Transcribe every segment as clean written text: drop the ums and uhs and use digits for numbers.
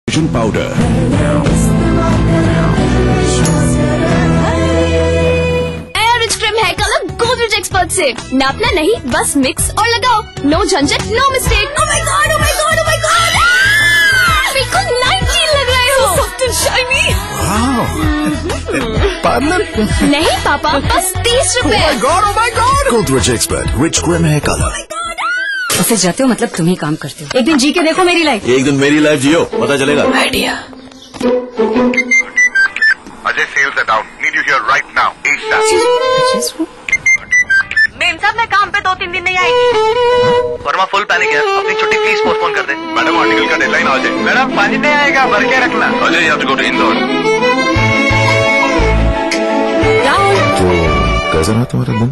Powder. Air rich cream hair colour Godrej expert से नापना नहीं, बस मिक्स और लगाओ। नो झंझट, no mistake. Oh my God, oh my God, oh my God, बिल्कुल 19 लग रहे हो। Soft and shiny. पार्लर नहीं पापा, बस 30 रुपए। Oh my God. Godrej expert rich cream hair colour. Office जाते हो मतलब तुम ही काम करते हो। एक दिन जी के देखो मेरी लाइफ। एक दिन मेरी लाइफ जियो, पता चलेगा। Idea. Ajay, sales are down. Need you here right now. ASAP. Ma'am साहब मैं काम पे 2-3 दिन नहीं आई। वर्मा फुल पैनिक है, अपनी छुट्टी प्लीज पोस्टपोन कर दे। मैडम, आर्टिकल का डेडलाइन आ जाए। मैडम, पानी नहीं आएगा, भर के रखना। Ajay, you have to go to Indore. तो कैसा रहा तुम्हारा दिन?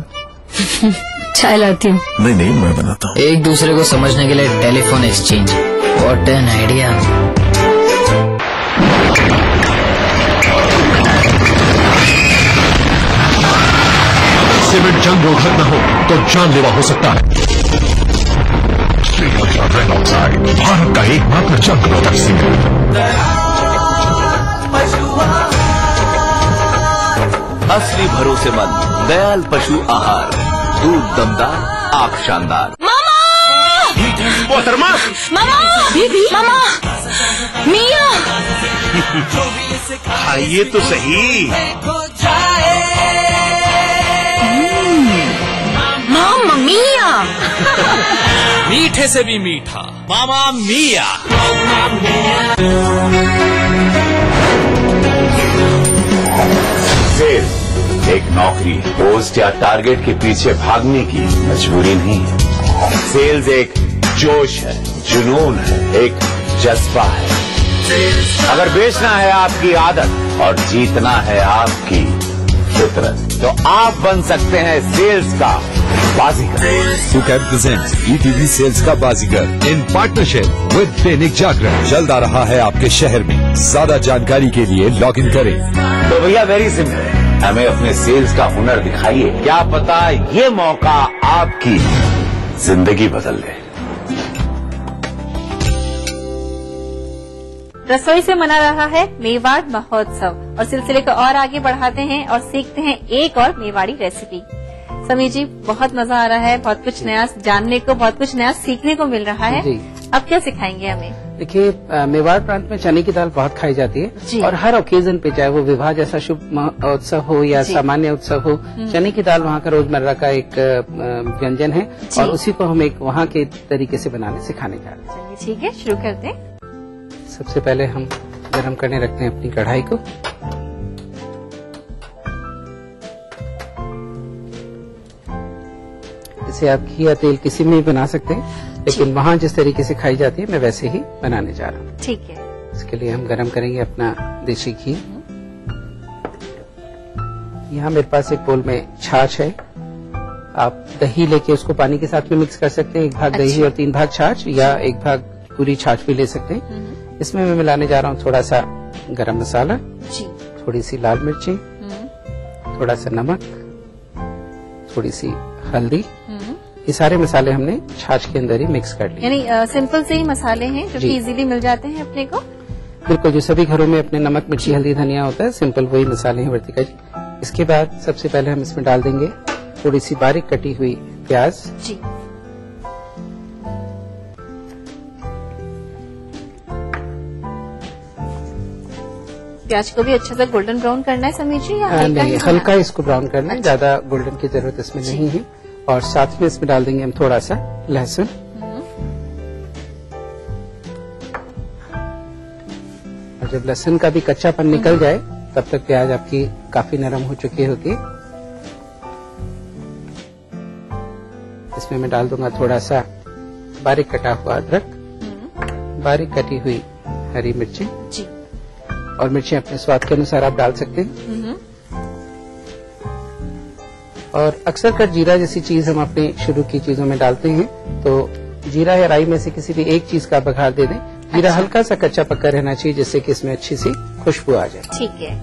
चाय लाती हूँ। नहीं मैं बनाता हूँ। एक दूसरे को समझने के लिए telephone exchange. What an idea. Civil जंग रोधक न हो तो जानलेवा हो सकता है। भारत का एकमात्र जंग रोधक सीमेंट। असली भरोसेमंद दयाल पशु आहार। दूध दमदार, आप शानदार। मोहतरमा, मामा, दीदी, मामा, मिया। खाइए तो सही। मामा मिया। मीठे से भी मीठा मामा मिया। सेल एक नौकरी, पोस्ट या टारगेट के पीछे भागने की मजबूरी नहीं है। सेल्स एक जोश है, जुनून है, एक जज्बा है। अगर बेचना है आपकी आदत और जीतना है आपकी फितरत, तो आप बन सकते हैं सेल्स का बाजीगर। सुकैब प्रेजेंट्स ETV सेल्स का बाजीगर in partnership with Dainik Jagran. जल्द आ रहा है आपके शहर में। ज्यादा जानकारी के लिए लॉग इन करें। तो भैया वेरी सिंपल, हमें अपने सेल्स का हुनर दिखाइए। क्या पता ये मौका आपकी जिंदगी बदल दे। रसोई से मना रहा है मेवाड़ महोत्सव और सिलसिले को और आगे बढ़ाते हैं और सीखते हैं एक और मेवाड़ी रेसिपी। समीर जी, बहुत मजा आ रहा है, बहुत कुछ नया जानने को, बहुत कुछ नया सीखने को मिल रहा है। अब क्या सिखाएंगे हमें? देखिए, मेवाड़ प्रांत में चने की दाल बहुत खाई जाती है और हर ओकेजन पे, चाहे वो विवाह जैसा शुभ उत्सव हो या सामान्य उत्सव हो, चने की दाल वहाँ का रोजमर्रा का एक व्यंजन है और उसी को हम एक वहाँ के तरीके से बनाने सिखाने जा रहे हैं। ठीक है, शुरू करते हैं। सबसे पहले हम गरम करने रखते हैं अपनी कढ़ाई को। इसे आप घी या तेल किसी में भी बना सकते हैं, लेकिन वहाँ जिस तरीके से खाई जाती है मैं वैसे ही बनाने जा रहा हूँ। ठीक है। इसके लिए हम गरम करेंगे अपना देसी घी। यहाँ मेरे पास एक बोल में छाछ है। आप दही लेके उसको पानी के साथ में मिक्स कर सकते हैं। 1 भाग दही और 3 भाग छाछ, या 1 भाग पूरी छाछ भी ले सकते हैं। इसमें मैं मिलाने जा रहा हूँ थोड़ा सा गरम मसाला, थोड़ी सी लाल मिर्ची, थोड़ा सा नमक, थोड़ी सी हल्दी। ये सारे मसाले हमने छाछ के अंदर ही मिक्स कर लिए। यानी सिंपल से ही मसाले हैं जो कि इजीली मिल जाते हैं अपने को। बिल्कुल, जो सभी घरों में अपने नमक, मिर्ची, हल्दी, धनिया होता है, सिंपल वही मसाले हैं वर्तिका जी। इसके बाद सबसे पहले हम इसमें डाल देंगे थोड़ी सी बारीक कटी हुई प्याज। जी। प्याज को भी अच्छे से गोल्डन ब्राउन करना है समीर जी, या नहीं, हल्का इसको ब्राउन करना है, ज्यादा गोल्डन की जरूरत इसमें नहीं है। और साथ में इसमें डाल देंगे हम थोड़ा सा लहसुन। और जब लहसुन का भी कच्चापन निकल जाए तब तक प्याज आपकी काफी नरम हो चुकी होती है। इसमें मैं डाल दूंगा थोड़ा सा बारीक कटा हुआ अदरक, बारीक कटी हुई हरी मिर्ची, और मिर्ची अपने स्वाद के अनुसार आप डाल सकते हैं। और अक्सर कर जीरा जैसी चीज हम अपने शुरू की चीजों में डालते हैं, तो जीरा या राई में से किसी भी एक चीज का बघार दे दें। जीरा हल्का सा कच्चा पक्का रहना चाहिए, जिससे कि इसमें अच्छी सी खुशबू आ जाए। ठीक है।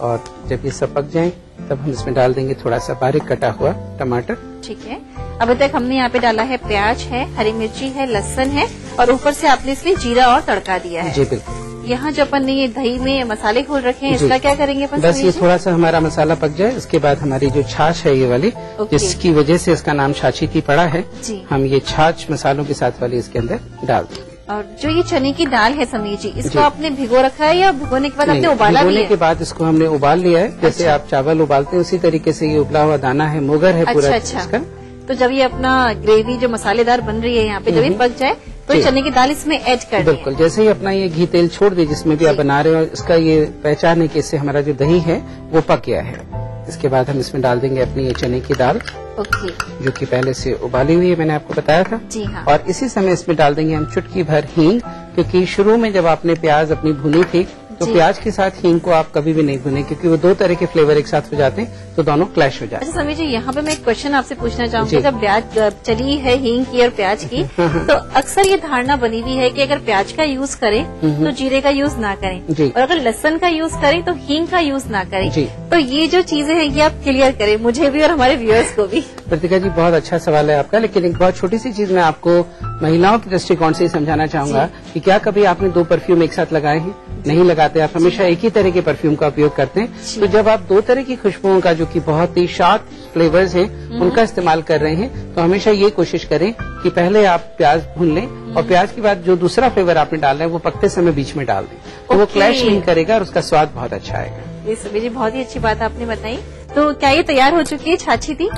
और जब ये सब पक जाए तब हम इसमें डाल देंगे थोड़ा सा बारीक कटा हुआ टमाटर। ठीक है। अभी तक हमने यहाँ पे डाला है प्याज है, हरी मिर्ची है, लहसुन है और ऊपर से आपने इसमें जीरा और तड़का दिया है। जी बिल्कुल। यहाँ जो अपन ने ये दही में मसाले घोल रखे हैं, इसका क्या करेंगे अपन? बस ये थोड़ा सा हमारा मसाला पक जाए, इसके बाद हमारी जो छाछ है ये वाली, जिसकी वजह से इसका नाम छाछीती पड़ा है, हम ये छाछ मसालों के साथ वाली इसके अंदर डाल देंगे। और जो ये चने की दाल है समीर जी, इसको आपने भिगो रखा है या भिगोने के बाद आपने उबाला भी है? भिगोने के बाद इसको हमने उबाल लिया है। जैसे आप चावल उबालते हैं उसी तरीके से ये उबला हुआ दाना है, मोगर है पूरा इसका। तो जब ये अपना ग्रेवी जो मसालेदार बन रही है यहाँ पे, जब ये पक जाए तो चने की दाल इसमें ऐड कर बिल्कुल। जैसे ही अपना ये घी तेल छोड़ दे जिसमें भी आप बना रहे हो, इसका ये पहचान है कि इससे हमारा जो दही है वो पक गया है। इसके बाद हम इसमें डाल देंगे अपनी ये चने की दाल, जो कि पहले से उबाली हुई है, मैंने आपको बताया था। जी हाँ। और इसी समय इसमें डाल देंगे हम चुटकी भर हींग, क्योंकि शुरू में जब आपने प्याज अपनी भुनी थी तो प्याज के साथ हींग को आप कभी भी नहीं भुने, क्योंकि वो दो तरह के फ्लेवर एक साथ हो जाते हैं, तो दोनों क्लैश हो जाते हैं। अच्छा समीर जी, यहाँ पे मैं एक क्वेश्चन आपसे पूछना चाहूंगी। जब प्याज चली है हींग की और प्याज की, तो अक्सर ये धारणा बनी हुई है कि अगर प्याज का यूज करें तो जीरे का यूज ना करें, और अगर लहसुन का यूज करें तो हींग का यूज ना करें। तो ये जो चीजें हैं ये आप क्लियर करें मुझे भी और हमारे व्यूअर्स को भी। प्रतिका जी, बहुत अच्छा सवाल है आपका, लेकिन एक बहुत छोटी सी चीज मैं आपको महिलाओं के दृष्टिकोण से समझाना चाहूंगा कि क्या कभी आपने दो परफ्यूम एक साथ लगाए हैं? नहीं लगाते, आप हमेशा एक ही तरह के परफ्यूम का उपयोग करते हैं। तो जब आप दो तरह की खुशबुओं का, जो कि बहुत ही शार्प फ्लेवर्स हैं, उनका इस्तेमाल कर रहे हैं, तो हमेशा ये कोशिश करें कि पहले आप प्याज भून लें और प्याज के बाद जो दूसरा फ्लेवर आपने डालना है वो पकते समय बीच में डाल दें, तो वो क्लैश नहीं करेगा और उसका स्वाद बहुत अच्छा आएगा। ये समीर जी बहुत ही अच्छी बात आपने बताई। तो क्या ये तैयार हो चुकी है छाछीती?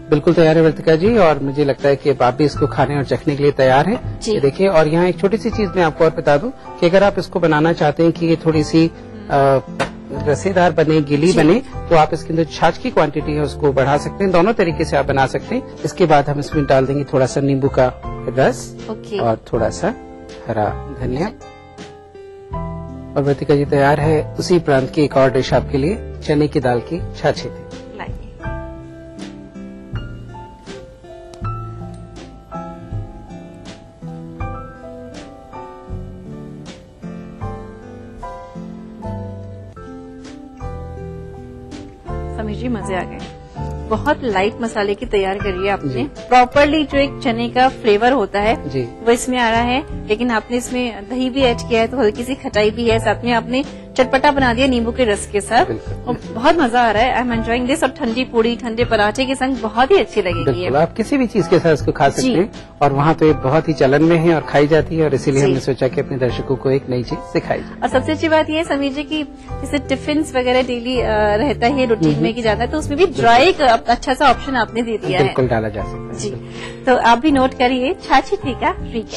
बिल्कुल तैयार है वर्तिका जी, और मुझे लगता है कि आप भी इसको खाने और चखने के लिए तैयार हैं। ये देखिए, और यहाँ एक छोटी सी चीज मैं आपको और बता दूं कि अगर आप इसको बनाना चाहते हैं कि ये थोड़ी सी रसेदार बने, गीली बने, तो आप इसके अंदर छाछ की क्वांटिटी है उसको बढ़ा सकते हैं। दोनों तरीके से आप बना सकते हैं। इसके बाद हम इसमें डाल देंगे थोड़ा सा नींबू का रस और थोड़ा सा हरा धनिया। और वर्तिका जी तैयार है उसी प्रांत की एक और डिश आपके लिए, चने की दाल की छाछीती। समीर जी मजे आ गए। बहुत लाइट मसाले की तैयार करी है आपने। प्रॉपरली जो एक चने का फ्लेवर होता है वो इसमें आ रहा है, लेकिन आपने इसमें दही भी ऐड किया है तो हल्की सी खटाई भी है, साथ में आपने चटपटा बना दिया नींबू के रस के साथ। बहुत मजा आ रहा है। I am enjoying this. और ठंडी पूड़ी, ठंडे पराठे के संग बहुत ही अच्छी लगेगी। आप किसी भी चीज के साथ इसको खा सकते हैं, और वहाँ तो बहुत ही चलन में है और खाई जाती है, और इसीलिए हमने सोचा कि अपने दर्शकों को एक नई चीज सिखाई जाए। और सबसे अच्छी बात यह है समीर जी की जैसे टिफिन वगैरह डेली रहता है रूटीन में की जाता है, तो उसमें भी ड्राई अच्छा सा ऑप्शन आपने दे दिया है। बिल्कुल डाला जा सकता है। जी, तो आप भी नोट करिए छाछीती का ट्रिक।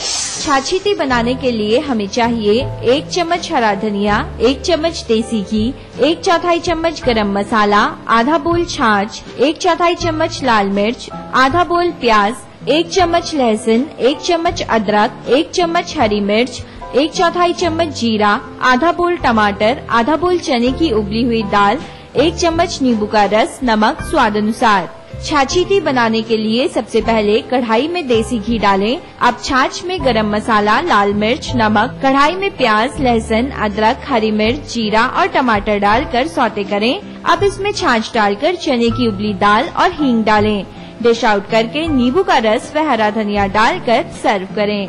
छाछीती बनाने के लिए हमें चाहिए 1 चम्मच हरा धनिया, 1 चम्मच देसी घी, 1/4 चम्मच गरम मसाला, आधा बोल छाछ, 1/4 चम्मच लाल मिर्च, आधा बोल प्याज, 1 चम्मच लहसुन, 1 चम्मच अदरक, 1 चम्मच हरी मिर्च, 1/4 चम्मच जीरा, आधा बोल टमाटर, आधा बोल चने की उबली हुई दाल, 1 चम्मच नींबू का रस, नमक स्वाद अनुसार। छाछीती बनाने के लिए सबसे पहले कढ़ाई में देसी घी डालें। अब छाछ में गरम मसाला, लाल मिर्च, नमक, कढ़ाई में प्याज, लहसुन, अदरक, हरी मिर्च, जीरा और टमाटर डालकर सौते करें। अब इसमें छाछ डालकर चने की उबली दाल और हींग डालें। डिश आउट करके नींबू का रस व हरा धनिया डालकर सर्व करें।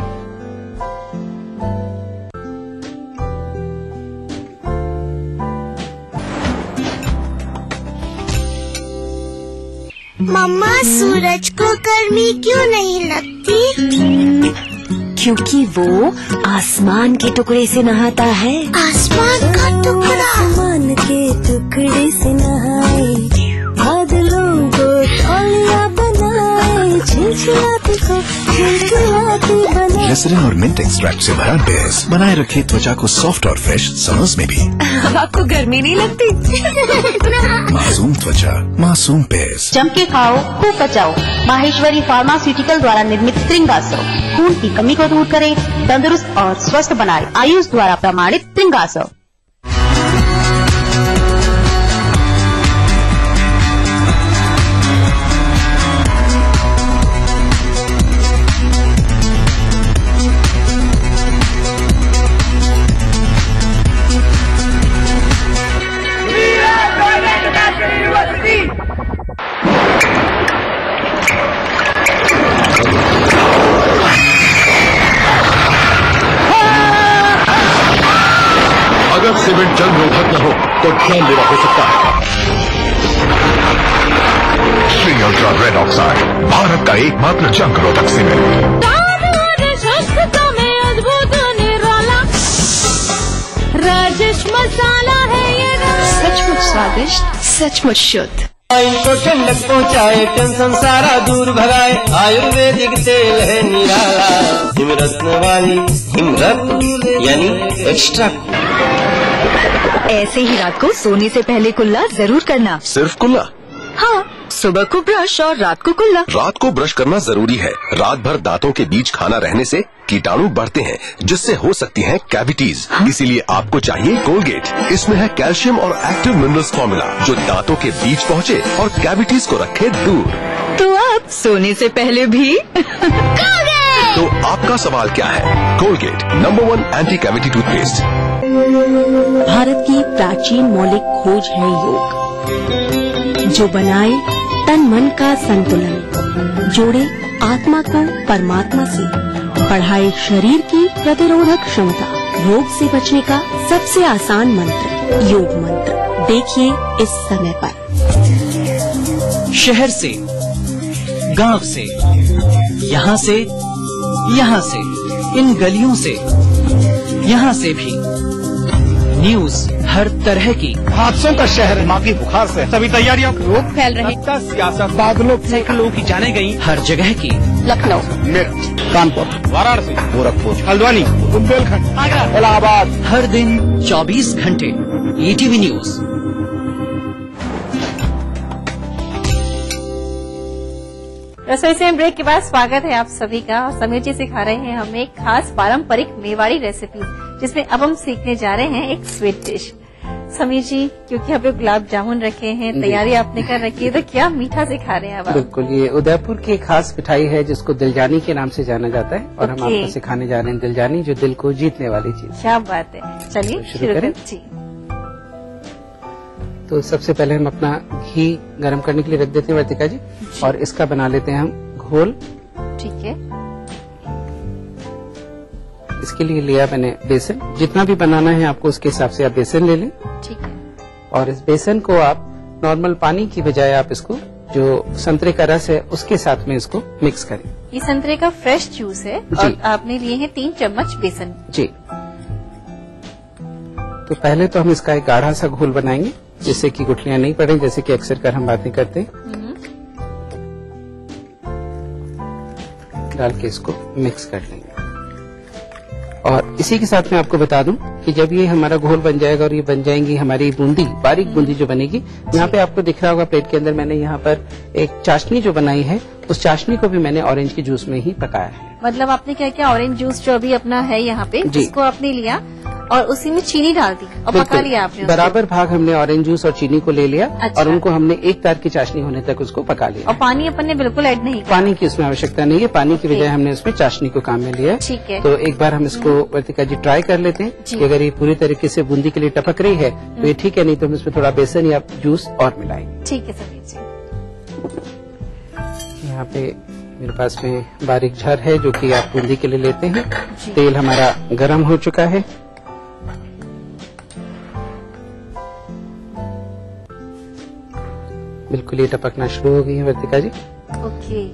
मम्मा, सूरज को गर्मी क्यों नहीं लगती? क्योंकि वो आसमान के टुकड़े से नहाता है। आसमान का टुकड़ा? आसमान के टुकड़े से नहाए, बादलों को तौलिया बनाए, झिलझिलाती को झिलझिलाती बनाए। ग्लिसरीन और मिंट एक्सट्रैक्ट से भरा बेस बनाए रखे त्वचा को सॉफ्ट और फ्रेश समर्स में भी। अब आपको गर्मी नहीं लगती? मासूम त्वचा, मासूम बेस। जम के खाओ, खूब बचाओ। माहेश्वरी फार्मास्यूटिकल द्वारा निर्मित त्रिंगासव खून की कमी को दूर करे, तंदुरुस्त और स्वस्थ बनाए। आयुष द्वारा प्रमाणित त्रिंगासव। अगर सीमेंट जंग रोधक न हो तो जानलेवा हो सकता है। Shri ultra red oxide, Bharat का एकमात्र जंग रोधक सीमेंट। राजेश मसाला है ये, सचमुच स्वादिष्ट, सचमुच शुद्ध। इनको ठंडक पहुँचाए, टेंशन सारा दूर भगाए, आयुर्वेदिक तेल है निराला, हिमरत्न वाली हिमरत्न यानी एक्स्ट्रा। ऐसे ही रात को सोने से पहले कुल्ला जरूर करना। सिर्फ कुल्ला? हाँ, सुबह को ब्रश और रात को कुल्ला। रात को ब्रश करना जरूरी है। रात भर दांतों के बीच खाना रहने से कीटाणु बढ़ते हैं, जिससे हो सकती हैं कैविटीज। इसीलिए आपको चाहिए कोलगेट। इसमें है कैल्शियम और एक्टिव मिनरल्स फॉर्मूला, जो दांतों के बीच पहुँचे और कैविटीज को रखे दूर। तो अब सोने से पहले भी तो आपका सवाल क्या है? Colgate number 1 anti cavity toothpaste. Bharat की प्राचीन मौलिक खोज है योग, जो बनाए तन मन का संतुलन, जोड़े आत्मा को परमात्मा से, बढ़ाए शरीर की प्रतिरोधक क्षमता। रोग से बचने का सबसे आसान मंत्र योग मंत्र। देखिए इस समय पर। शहर से, गांव से, यहाँ से, इन गलियों से, यहाँ से भी न्यूज हर तरह की। हादसों का शहर, मागी बुखार से सभी तैयारियां, रोग फैल रहे, सियासत, बादलों सैकड़ों लोगों की जाने गई, हर जगह की। लखनऊ, मेरठ, कानपुर, वाराणसी, गोरखपुर, हल्द्वानी, बुंदेलखंड, आगरा, इलाहाबाद। हर दिन 24 घंटे ETV न्यूज। रसोई से ब्रेक के बाद स्वागत है आप सभी का। और समीर जी सिखा रहे हैं हमें एक खास पारंपरिक मेवाड़ी रेसिपी, जिसमें अब हम सीखने जा रहे हैं एक स्वीट डिश। समीर जी, क्योंकि यहाँ पे गुलाब जामुन रखे हैं, तैयारी आपने कर रखी है, तो क्या मीठा सिखा रहे हैं अब आप? बिल्कुल, ये उदयपुर की खास मिठाई है जिसको दिलजानी के नाम से जाना जाता है, और हम आपको सिखाने जा रहे हैं दिलजानी, जो दिल को जीतने वाली चीज। क्या बात है, चलिए शुरू करें जी। तो सबसे पहले हम अपना घी गरम करने के लिए रख देते हैं वर्तिका जी, और इसका बना लेते हैं हम घोल। ठीक है। इसके लिए लिया मैंने बेसन। जितना भी बनाना है आपको उसके हिसाब से आप बेसन ले लें। ठीक है। और इस बेसन को आप नॉर्मल पानी की बजाय आप इसको जो संतरे का रस है उसके साथ में इसको मिक्स करें। ये संतरे का फ्रेश जूस है और आपने लिए हैं 3 चम्मच बेसन। जी। तो पहले तो हम इसका एक गाढ़ा सा घोल बनाएंगे, जिससे कि गुठलियां नहीं पड़े, जैसे कि अक्सर कर हम बातें करते हैं। डाल के इसको मिक्स कर लेंगे। और इसी के साथ मैं आपको बता दूं कि जब ये हमारा घोल बन जाएगा और ये बन जाएंगी हमारी बूंदी, बारीक बूंदी जो बनेगी, यहाँ पे आपको दिख रहा होगा प्लेट के अंदर मैंने यहाँ पर एक चाशनी जो बनाई है, उस चाशनी को भी मैंने ऑरेंज के जूस में ही पकाया है। मतलब आपने क्या किया, ऑरेंज जूस जो अभी अपना है यहाँ पे, उसको आपने लिया और उसी में चीनी डाल दी और पका लिया आपने। बराबर भाग हमने ऑरेंज जूस और चीनी को ले लिया। अच्छा। और उनको हमने एक तार की चाशनी होने तक उसको पका लिया। और पानी अपन ने बिल्कुल ऐड नहीं किया? पानी की उसमें आवश्यकता नहीं है, पानी की बजाय हमने उसमें चाशनी को काम में लिया। ठीक है। तो एक बार हम इसको वर्तिका जी ट्राई कर लेते हैं कि अगर ये पूरी तरीके से बूंदी के लिए टपक रही है तो ये ठीक है, नहीं तो हम इसमें थोड़ा बेसन या जूस और मिलाएंगे। ठीक है समीर जी। यहाँ पे मेरे पास में बारीक झर है जो कि आप बूंदी के लिए लेते हैं। तेल हमारा गर्म हो चुका है। बिल्कुल ये टपकना शुरू हो गई है वर्तिका जी। ओके।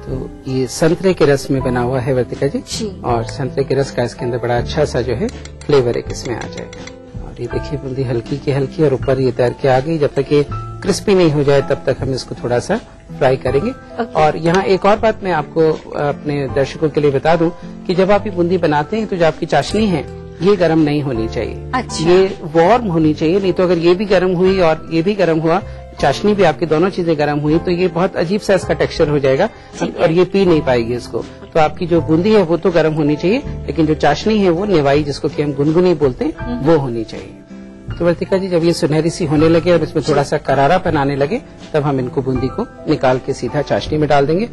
तो ये संतरे के रस में बना हुआ है वर्तिका जी। और संतरे के रस का इसके अंदर बड़ा अच्छा सा जो है फ्लेवर एक इसमें आ जाएगा। और ये देखिए बूंदी हल्की की हल्की और ऊपर ये तैर के आ गई। जब तक ये क्रिस्पी नहीं हो जाए तब तक हम इसको थोड़ा सा फ्राई करेंगे। और यहाँ एक और बात मैं आपको अपने दर्शकों के लिए बता दूं कि जब आप ये बूंदी बनाते हैं तो जो आपकी चाशनी है ये गर्म नहीं होनी चाहिए। अच्छा। ये वार्म होनी चाहिए, नहीं तो अगर ये भी गर्म हुई और ये भी गर्म हुआ, चाशनी भी आपकी दोनों चीजें गर्म हुई, तो ये बहुत अजीब सा इसका टेक्सचर हो जाएगा और ये पी नहीं पाएगी इसको। तो आपकी जो बूंदी है वो तो गर्म होनी चाहिए, लेकिन जो चाशनी है वो नेवाई, जिसको कि हम गुनगुनी बोलते हैं, वो होनी चाहिए। तो वर्तिका जी जब ये सुनहरी सी होने लगे और इसमें थोड़ा सा करारापन आने लगे, तब हम इनको बूंदी को निकाल के सीधा चाशनी में डाल देंगे।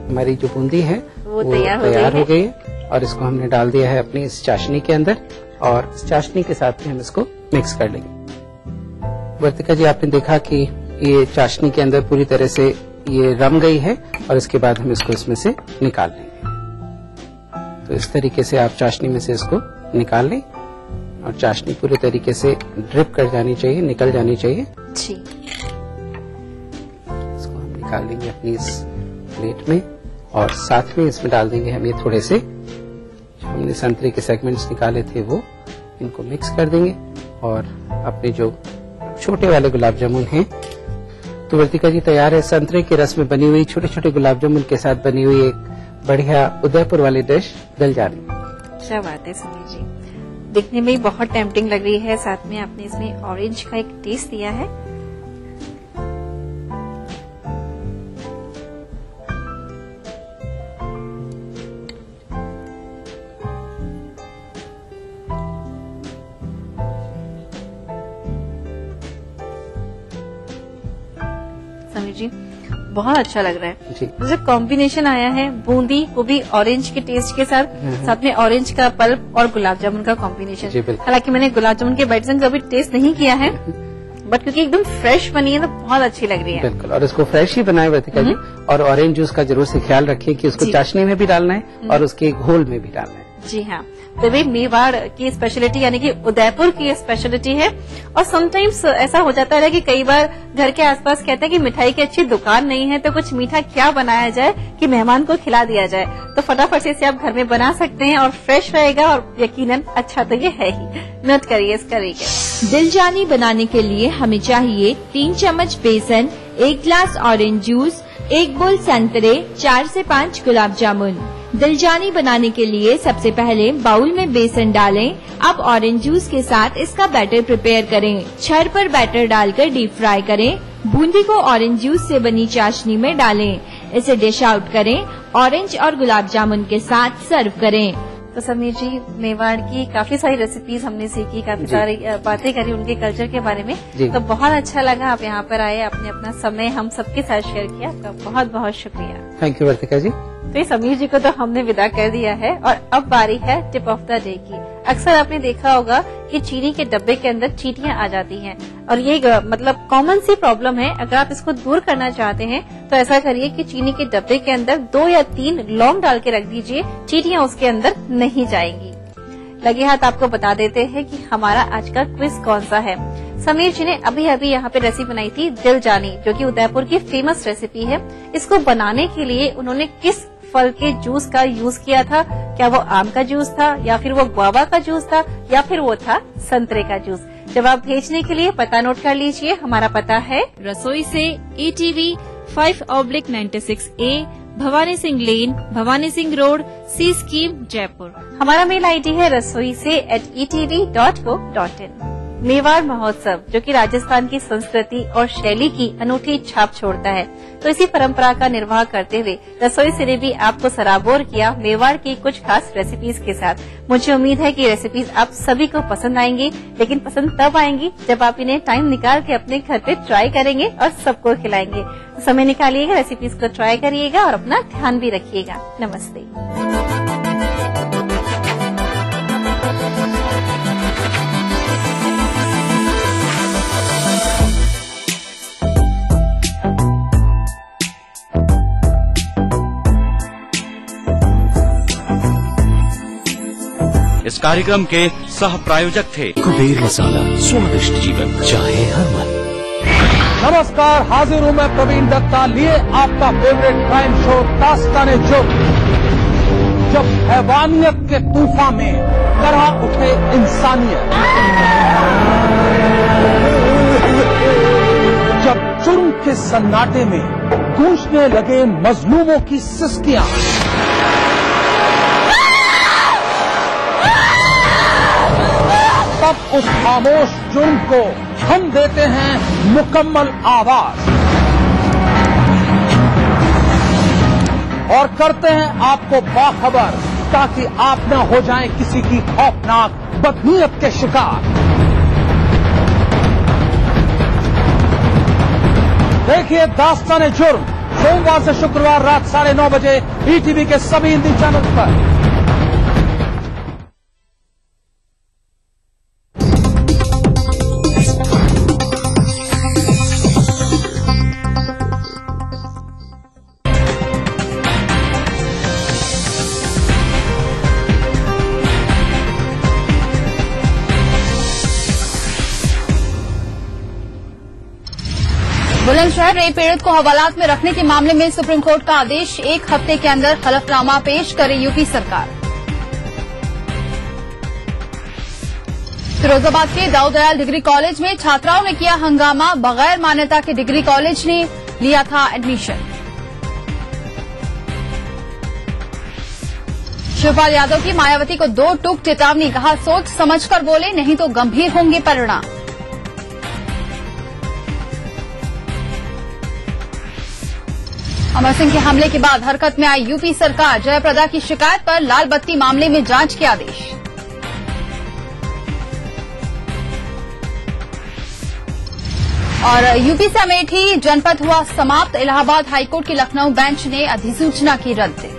हमारी जो बूंदी है वो तैयार हो गई है और इसको हमने डाल दिया है अपनी इस चाशनी के अंदर और इस चाशनी के साथ में हम इसको मिक्स कर लेंगे। वर्तिका जी, आपने देखा कि ये चाशनी के अंदर पूरी तरह से ये रम गई है और इसके बाद हम इसको इसमें से निकाल लेंगे। तो इस तरीके से आप चाशनी में से इसको निकाल लें और चाशनी पूरे तरीके से ड्रिप कर जानी चाहिए, निकल जानी चाहिए। जी। इसको हम निकाल लेंगे अपनी इस प्लेट में और साथ में इसमें डाल देंगे हम ये थोड़े से जो हमने संतरे के सेगमेंट्स निकाले थे वो, इनको मिक्स कर देंगे और अपने जो छोटे वाले गुलाब जामुन हैं तो वर्तिका जी तैयार है। संतरे के रस में बनी हुई छोटे छोटे गुलाब जामुन के साथ बनी हुई एक बढ़िया उदयपुर वाली डिश दिल जानी। क्या बात है समीर जी, दिखने में बहुत टेम्पटिंग लग रही है। साथ में आपने इसमें ऑरेंज का एक टेस्ट दिया है। समीर जी बहुत अच्छा लग रहा है जी। जो कॉम्बिनेशन आया है बूंदी वो भी ऑरेंज के टेस्ट के साथ, साथ में ऑरेंज का पल्प और गुलाब जामुन का कॉम्बिनेशन। हालांकि मैंने गुलाब जामुन के बैटसन कभी टेस्ट नहीं किया है, बट क्योंकि एकदम फ्रेश बनी है तो बहुत अच्छी लग रही है। बिल्कुल, और इसको फ्रेश ही बनाए वर्तिका जी। और ऑरेंज जूस का जरूर से ख्याल रखिए कि उसको चाशनी में भी डालना है और उसके घोल में भी डालना है। जी हाँ, तो वे मेवाड़ की स्पेशलिटी यानी कि उदयपुर की स्पेशलिटी है। और समटाइम्स ऐसा हो जाता है कि कई बार घर के आसपास कहते हैं कि मिठाई की अच्छी दुकान नहीं है तो कुछ मीठा क्या बनाया जाए कि मेहमान को खिला दिया जाए। तो फटाफट से इसे आप घर में बना सकते हैं और फ्रेश रहेगा और यकीनन अच्छा तो ये है ही। नोट करिए इसका तरीका। दिलजानी बनाने के लिए हमें चाहिए 3 चम्मच बेसन, 1 ग्लास ऑरेंज जूस, 1 बोल संतरे, 4 से 5 गुलाब जामुन। दिलजानी बनाने के लिए सबसे पहले बाउल में बेसन डालें। अब ऑरेंज जूस के साथ इसका बैटर प्रिपेयर करें। छड़ पर बैटर डालकर डीप फ्राई करें। बूंदी को ऑरेंज जूस से बनी चाशनी में डालें। इसे डिश आउट करें। ऑरेंज और गुलाब जामुन के साथ सर्व करें। तो समीर जी, मेवाड़ की काफी सारी रेसिपीज हमने सीखी, काफी सारी बातें करी उनके कल्चर के बारे में। तो बहुत अच्छा लगा आप यहाँ पर आए, आपने अपना समय हम सबके साथ शेयर किया। आपका बहुत बहुत शुक्रिया। थैंक यू वर्तिका जी। तो समीर जी को तो हमने विदा कर दिया है और अब बारी है टिप ऑफ द डे की। अक्सर आपने देखा होगा कि चीनी के डब्बे के अंदर चींटियां आ जाती हैं और ये मतलब कॉमन सी प्रॉब्लम है। अगर आप इसको दूर करना चाहते हैं तो ऐसा करिए कि चीनी के डब्बे के अंदर 2 या 3 लौंग डाल के रख दीजिए, चींटियां उसके अंदर नहीं जाएंगी। लगे हाथ आपको बता देते हैं कि हमारा आज का क्विज कौन सा है। समीर जी ने अभी अभी यहाँ पे रेसिपी बनाई थी दिल जानी, जो कि उदयपुर की फेमस रेसिपी है। इसको बनाने के लिए उन्होंने किस फल के जूस का यूज किया था? क्या वो आम का जूस था या फिर वो गुआवा का जूस था या फिर वो था संतरे का जूस? जवाब भेजने के लिए पता नोट कर लीजिए। हमारा पता है रसोई से ETV 5/96A, भवानी सिंह लेन, भवानी सिंह रोड, सी स्कीम, जयपुर। हमारा मेल ID है rasoi@etv.co.in। मेवाड़ महोत्सव जो कि राजस्थान की संस्कृति और शैली की अनूठी छाप छोड़ता है, तो इसी परंपरा का निर्वाह करते हुए रसोई से ने भी आपको सराबोर किया मेवाड़ की कुछ खास रेसिपीज के साथ। मुझे उम्मीद है कि रेसिपीज आप सभी को पसंद आएंगी, लेकिन पसंद तब आएंगी जब आप इन्हें टाइम निकाल के अपने घर पे ट्राई करेंगे और सबको खिलाएंगे। तो समय निकालिएगा, रेसिपीज को ट्राई करिएगा और अपना ध्यान भी रखिएगा। नमस्ते। इस कार्यक्रम के सह प्रायोजक थे कुबेर मसाला, स्वादिष्ट जीवन चाहे हर मन। नमस्कार, हाजिर हूँ मैं प्रवीण दत्ता, लिए आपका फेवरेट क्राइम शो दास्तान-ए-जुर्म। जब हैवानियत के तूफान में तरह उठे इंसानियत, जब जुर्म के सन्नाटे में गूंजने लगे मजलूमों की सिस्कियां, तब उस खामोश जुर्म को हम देते हैं मुकम्मल आवाज और करते हैं आपको बाखबर, ताकि आप न हो जाएं किसी की खौफनाक बदनीयत के शिकार। देखिए दास्तान-ए-जुर्म सोमवार से शुक्रवार रात 9:30 बजे ETV के सभी हिंदी चैनल पर। बुलंदशहर रेप पीड़ित को हवालात में रखने के मामले में सुप्रीम कोर्ट का आदेश, 1 हफ्ते के अंदर हलफनामा पेश करे यूपी सरकार। फिरोजाबाद के दाऊदयाल डिग्री कॉलेज में छात्राओं ने किया हंगामा, बगैर मान्यता के डिग्री कॉलेज ने लिया था एडमिशन। शिवपाल यादव की मायावती को 2 टूक चेतावनी, कहा सोच समझकर बोले नहीं तो गंभीर होंगे परिणाम। अमर सिंह के हमले के बाद हरकत में आई यूपी सरकार, जयप्रदा की शिकायत पर लाल बत्ती मामले में जांच के आदेश। और यूपी से अमेठी जनपद हुआ समाप्त, इलाहाबाद हाईकोर्ट की लखनऊ बेंच ने अधिसूचना की रद्द।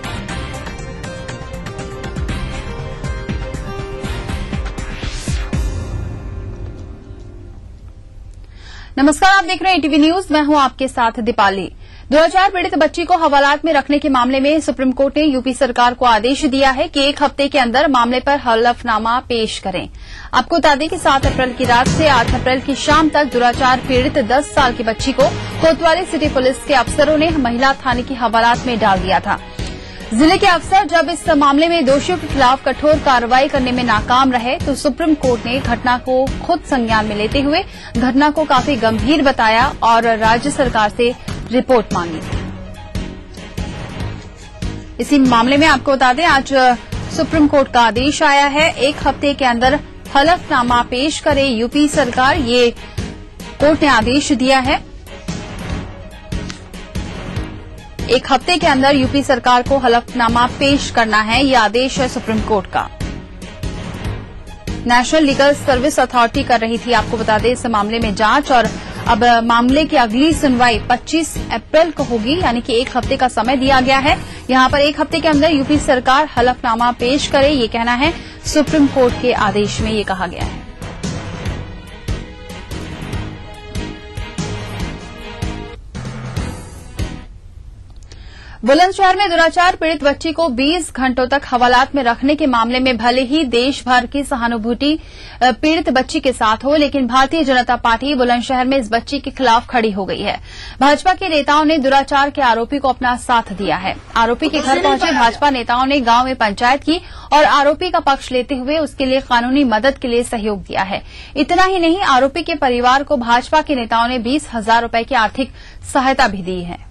नमस्कार, आप देख रहे हैं टीवी न्यूज, मैं हूं आपके साथ दीपाली। दुराचार पीड़ित बच्ची को हवालात में रखने के मामले में सुप्रीम कोर्ट ने यूपी सरकार को आदेश दिया है कि 1 हफ्ते के अंदर मामले पर हलफनामा पेश करें। आपको बता दें कि 7 अप्रैल की रात से 8 अप्रैल की शाम तक दुराचार पीड़ित 10 साल की बच्ची को कोतवाली सिटी पुलिस के अफसरों ने महिला थाने की हवालात में डाल दिया था। जिले के अफसर जब इस मामले में दोषियों के खिलाफ कठोर कार्रवाई करने में नाकाम रहे तो सुप्रीम कोर्ट ने घटना को खुद संज्ञान में लेते हुए घटना को काफी गंभीर बताया और राज्य सरकार से रिपोर्ट मांगी। इसी मामले में आपको बता दें, आज सुप्रीम कोर्ट का आदेश आया है, 1 हफ्ते के अंदर हलफनामा पेश करे यूपी सरकार, ये कोर्ट ने आदेश दिया है। 1 हफ्ते के अंदर यूपी सरकार को हलफनामा पेश करना है, ये आदेश है सुप्रीम कोर्ट का। नेशनल लीगल सर्विस अथॉरिटी कर रही थी, आपको बता दें, इस मामले में जांच, और अब मामले की अगली सुनवाई 25 अप्रैल को होगी, यानी कि 1 हफ्ते का समय दिया गया है। यहां पर 1 हफ्ते के अंदर यूपी सरकार हलफनामा पेश करे, ये कहना है सुप्रीम कोर्ट के आदेश में, ये कहा गया है। बुलंदशहर में दुराचार पीड़ित बच्ची को 20 घंटों तक हवालात में रखने के मामले में भले ही देश भर की सहानुभूति पीड़ित बच्ची के साथ हो, लेकिन भारतीय जनता पार्टी बुलंदशहर में इस बच्ची के खिलाफ खड़ी हो गई है। भाजपा के नेताओं ने दुराचार के आरोपी को अपना साथ दिया है। आरोपी के घर पहुंचे भाजपा नेताओं ने गांव में पंचायत की और आरोपी का पक्ष लेते हुए उसके लिए कानूनी मदद के लिए सहयोग दिया है। इतना ही नहीं, आरोपी के परिवार को भाजपा के नेताओं ने 20,000 रूपये की आर्थिक सहायता भी दी है।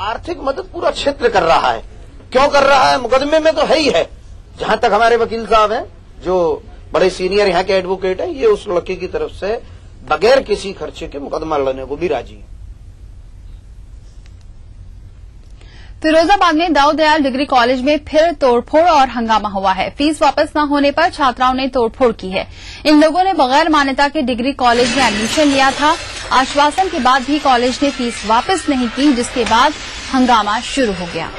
आर्थिक मदद पूरा क्षेत्र कर रहा है। क्यों कर रहा है? मुकदमे में तो है ही है। जहां तक हमारे वकील साहब हैं, जो बड़े सीनियर यहाँ के एडवोकेट हैं, ये उस लड़के की तरफ से बगैर किसी खर्चे के मुकदमा लड़ने को भी राजी है। फिरोजाबाद में दाऊदयाल डिग्री कॉलेज में फिर तोड़फोड़ और हंगामा हुआ है। फीस वापस न होने पर छात्राओं ने तोड़फोड़ की है। इन लोगों ने बगैर मान्यता के डिग्री कॉलेज में एडमिशन लिया था। आश्वासन के बाद भी कॉलेज ने फीस वापस नहीं की, जिसके बाद हंगामा शुरू हो गया।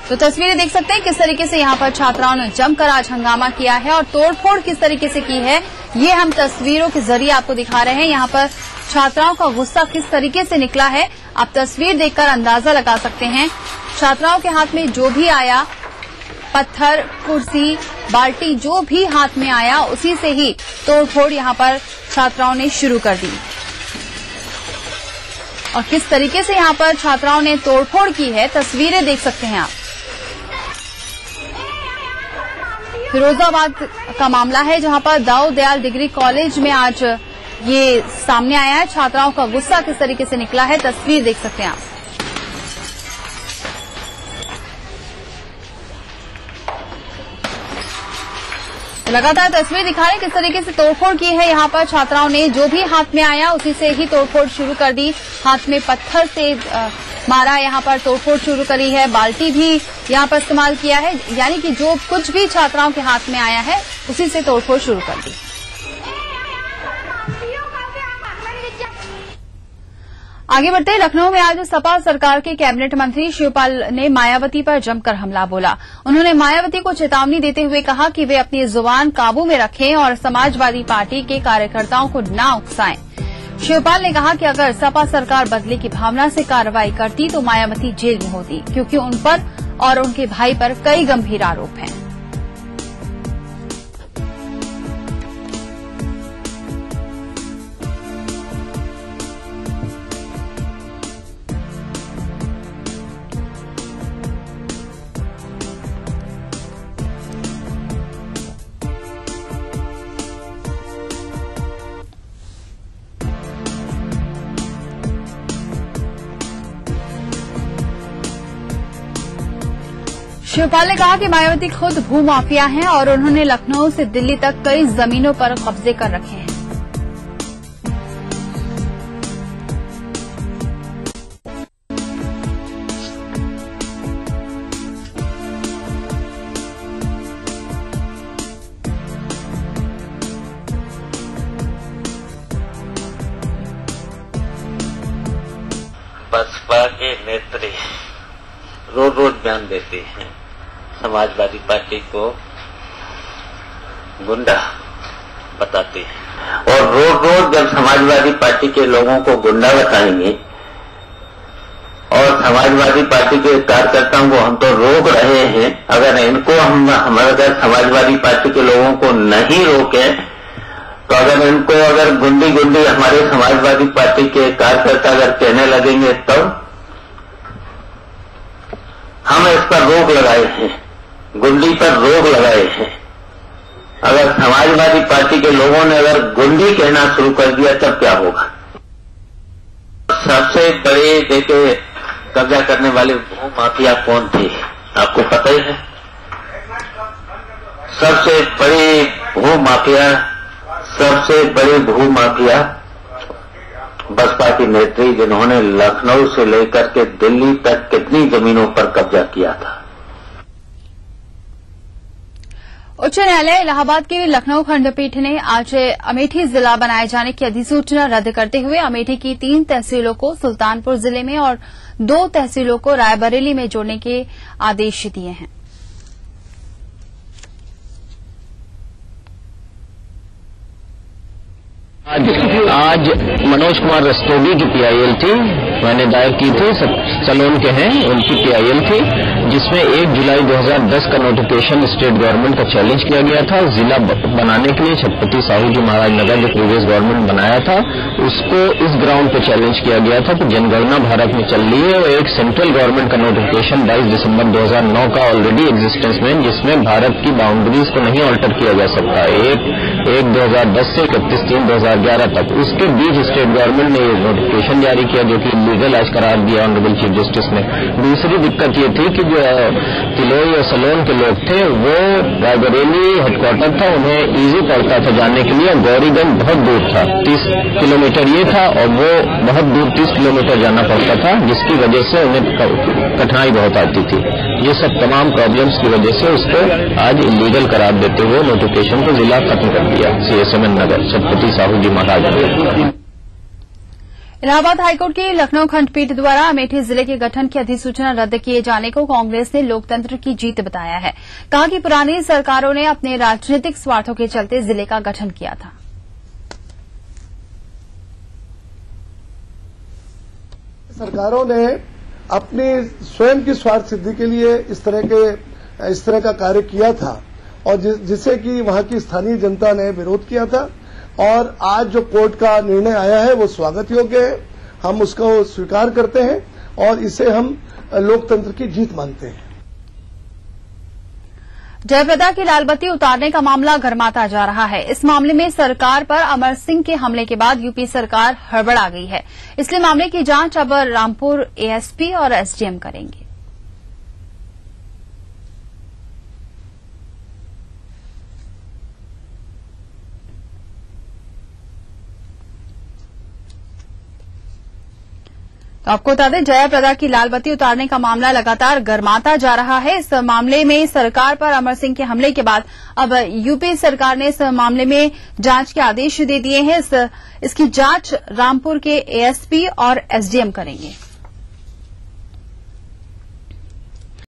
तो तस्वीरें देख सकते हैं किस तरीके से यहाँ पर छात्राओं ने जमकर आज हंगामा किया है और तोड़फोड़ किस तरीके से की है, ये हम तस्वीरों के जरिए आपको दिखा रहे हैं। यहाँ पर छात्राओं का गुस्सा किस तरीके से निकला है, आप तस्वीर देखकर अंदाजा लगा सकते हैं। छात्राओं के हाथ में जो भी आया, पत्थर, कुर्सी, बाल्टी, जो भी हाथ में आया, उसी से ही तोड़फोड़ यहाँ पर छात्राओं ने शुरू कर दी। और किस तरीके से यहाँ पर छात्राओं ने तोड़फोड़ की है, तस्वीरें देख सकते हैं आप। फिरोजाबाद का मामला है, जहां पर दाऊदयाल डिग्री कॉलेज में आज ये सामने आया है। छात्राओं का गुस्सा किस तरीके से निकला है, तस्वीर देख सकते हैं आप। लगातार तस्वीर दिखा रहे हैं किस तरीके से तोड़फोड़ की है। यहाँ पर छात्राओं ने जो भी हाथ में आया उसी से ही तोड़फोड़ शुरू कर दी। हाथ में पत्थर से मारा, यहाँ पर तोड़फोड़ शुरू करी है। बाल्टी भी यहाँ पर इस्तेमाल किया है, यानी कि जो कुछ भी छात्राओं के हाथ में आया है उसी से तोड़फोड़ शुरू कर दी। आगे बढ़ते हैं, लखनऊ में आज सपा सरकार के कैबिनेट मंत्री शिवपाल ने मायावती पर जमकर हमला बोला। उन्होंने मायावती को चेतावनी देते हुए कहा कि वे अपनी जुबान काबू में रखें और समाजवादी पार्टी के कार्यकर्ताओं को ना उकसाएं। शिवपाल ने कहा कि अगर सपा सरकार बदले की भावना से कार्रवाई करती तो मायावती जेल में होती, क्योंकि उन पर और उनके भाई पर कई गंभीर आरोप हैं। शिवपाल ने कहा कि मायावती खुद भूमाफिया हैं और उन्होंने लखनऊ से दिल्ली तक कई जमीनों पर कब्जे कर रखे हैं। बसपा के नेत्री रोज रोज बयान देते हैं, समाजवादी पार्टी को गुंडा बताते हैं और रोज रोज जब समाजवादी पार्टी के लोगों को गुंडा बताएंगे और समाजवादी पार्टी के कार्यकर्ताओं को हम तो रोक रहे हैं, अगर इनको हम अगर समाजवादी पार्टी के लोगों को नहीं रोके तो अगर गुंडी हमारे समाजवादी पार्टी के कार्यकर्ता अगर कहने लगेंगे तब हम इस पर रोक लगाए हैं, गुंडी पर रोक लगाए हैं। अगर समाजवादी पार्टी के लोगों ने अगर गुंडी कहना शुरू कर दिया तब क्या होगा? सबसे बड़े देखिए कब्जा करने वाले भूमाफिया कौन थे आपको पता ही है। सबसे बड़ी भूमाफिया बसपा की नेत्री जिन्होंने लखनऊ से लेकर के दिल्ली तक कितनी जमीनों पर कब्जा किया था। उच्च न्यायालय इलाहाबाद की लखनऊ खंडपीठ ने आज अमेठी जिला बनाए जाने की अधिसूचना रद्द करते हुए अमेठी की 3 तहसीलों को सुल्तानपुर जिले में और 2 तहसीलों को रायबरेली में जोड़ने के आदेश दिए हैं। आज मनोज कुमार रस्तोगी की पीआईएल थी, मैंने दायर की थी, सलोन के हैं, उनकी पीआईएल थी, जिसमें 1 जुलाई 2010 का नोटिफिकेशन स्टेट गवर्नमेंट का चैलेंज किया गया था। जिला बनाने के लिए छत्रपति साहू जी महाराज नगर जो प्रीवियस गवर्नमेंट बनाया था उसको इस ग्राउंड पे चैलेंज किया गया था कि जनगणना भारत में चल रही है और एक सेंट्रल गवर्नमेंट का नोटिफिकेशन 22 दिसंबर 2009 का ऑलरेडी एग्जिस्टेंस में, जिसमें भारत की बाउंड्रीज को नहीं ऑल्टर किया जा सकता, 1/2010 से 31/3/2011 तक। उसके बीच स्टेट गवर्नमेंट ने ये नोटिफिकेशन जारी किया जो कि लीगल आज करार दिया ऑनरेबल चीफ जस्टिस ने। दूसरी दिक्कत ये थी कि जो तिलोई और सलोन के लोग थे वो रायबरेली हेडक्वार्टर था, उन्हें ईजी पड़ता था जाने के लिए, गौरीगंज बहुत दूर था, 30 किलोमीटर ये था और वो बहुत दूर 30 किलोमीटर जाना पड़ता था, जिसकी वजह से उन्हें कठिनाई बहुत आती थी। ये सब तमाम प्रॉब्लम्स की वजह से उसको आज इलीगल करार देते हुए नोटिफिकेशन को जिला खत्म कर दिया, CSMN नगर छत्रपति साहू जी महाराज। इलाहाबाद हाईकोर्ट की लखनऊ खंडपीठ द्वारा अमेठी जिले के गठन की अधिसूचना रद्द किए जाने को कांग्रेस ने लोकतंत्र की जीत बताया है। कहा कि पुरानी सरकारों ने अपने राजनीतिक स्वार्थों के चलते जिले का गठन किया था। सरकारों ने अपनी स्वयं की स्वार्थ सिद्धि के लिए इस तरह का कार्य किया था और जिससे कि वहां की स्थानीय जनता ने विरोध किया था। और आज जो कोर्ट का निर्णय आया है वो स्वागत योग्य है, हम उसको स्वीकार करते हैं और इसे हम लोकतंत्र की जीत मानते हैं। जयप्रदा की लाल बत्ती उतारने का मामला गरमाता जा रहा है। इस मामले में सरकार पर अमर सिंह के हमले के बाद यूपी सरकार हड़बड़ा गई है, इसलिए मामले की जांच अब रामपुर एएसपी और एसडीएम करेंगे। तो आपको बता दें, जयाप्रदा की लाल बत्ती उतारने का मामला लगातार गरमाता जा रहा है। इस मामले में सरकार पर अमर सिंह के हमले के बाद अब यूपी सरकार ने इस मामले में जांच के आदेश दे दिए हैं। इसकी जांच रामपुर के एएसपी और एसडीएम करेंगे।